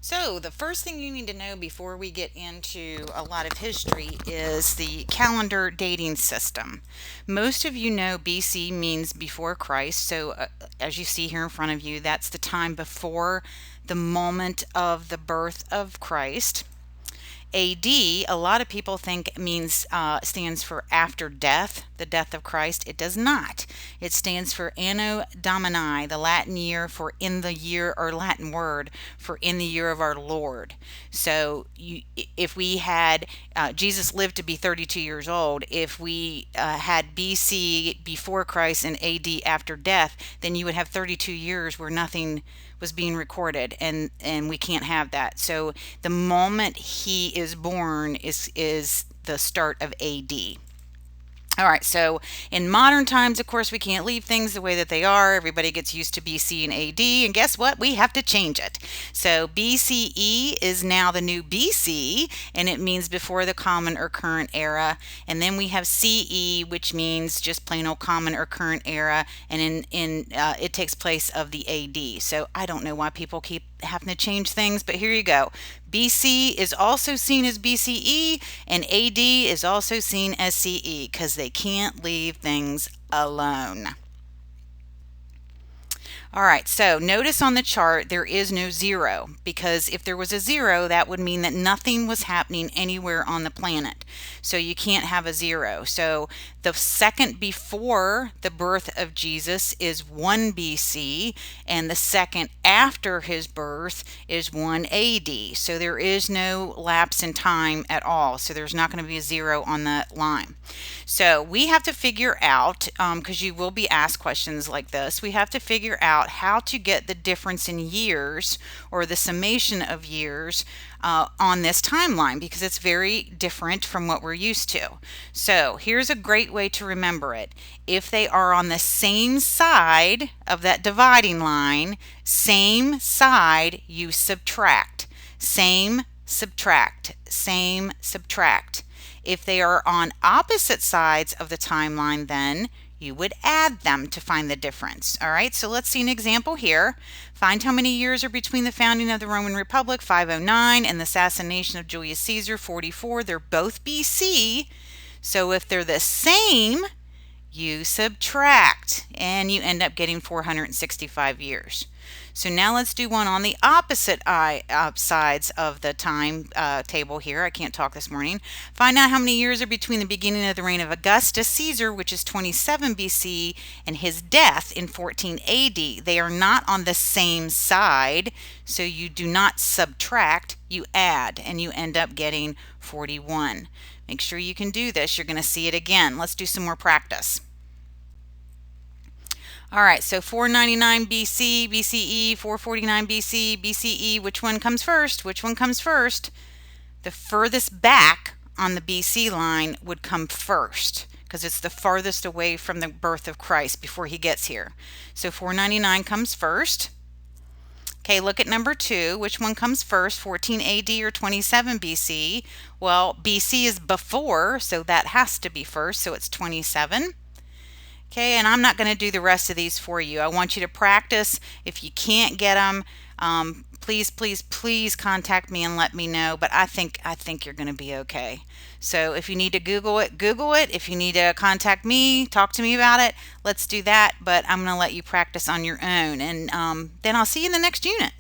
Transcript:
So, the first thing you need to know before we get into a lot of history is the calendar dating system. Most of you know BC means before Christ. So, as you see here in front of you, that's the time before the moment of the birth of Christ. AD, a lot of people think means stands for after death, the death of Christ. It does not. It stands for Anno Domini, the Latin year for in the year, or Latin word for in the year of our Lord. So if we had Jesus lived to be 32 years old, if we had BC before Christ and AD after death, then you would have 32 years where nothing was being recorded, and we can't have that. So the moment he is born is the start of AD. All right, so in modern times, of course, we can't leave things the way that they are. Everybody gets used to BC and AD, and guess what? We have to change it. So BCE is now the new BC, and it means before the common or current era. And then we have CE, which means just plain old common or current era, and it takes place of the AD. So I don't know why people keep having to change things, but here you go. BC is also seen as BCE, and AD is also seen as CE because they can't leave things alone. All right, so notice on the chart there is no zero, because if there was a zero, that would mean that nothing was happening anywhere on the planet. So you can't have a zero. So the second before the birth of Jesus is 1 BC, and the second after his birth is 1 AD. So there is no lapse in time at all. So there's not going to be a zero on the line. So we have to figure out, because you will be asked questions like this, we have to figure out how to get the difference in years, or the summation of years, on this timeline, because it's very different from what we're used to. So here's a great way to remember it. If they are on the same side of that dividing line, same side, you subtract. Same, subtract. Same, subtract. If they are on opposite sides of the timeline, then you would add them to find the difference. All right, so let's see an example here. Find how many years are between the founding of the Roman Republic, 509, and the assassination of Julius Caesar, 44. They're both BC. So if they're the same, you subtract, and you end up getting 465 years. So now let's do one on the opposite sides of the time table here. I can't talk this morning. Find out how many years are between the beginning of the reign of Augustus Caesar, which is 27 BC, and his death in 14 AD. They are not on the same side, so you do not subtract, you add, and you end up getting 41. Make sure you can do this. You're going to see it again. Let's do some more practice. All right, so 499 BC, BCE, 449 BC, BCE, which one comes first? Which one comes first? The furthest back on the BC line would come first, because it's the farthest away from the birth of Christ before he gets here. So 499 comes first. Okay, look at number 2. Which one comes first, 14 AD or 27 BC? Well, BC is before, so that has to be first, so it's 27. Okay, and I'm not going to do the rest of these for you. I want you to practice. If you can't get them, please, please, please contact me and let me know. But I think you're going to be okay. So if you need to Google it, Google it. If you need to contact me, talk to me about it, let's do that. But I'm going to let you practice on your own. And then I'll see you in the next unit.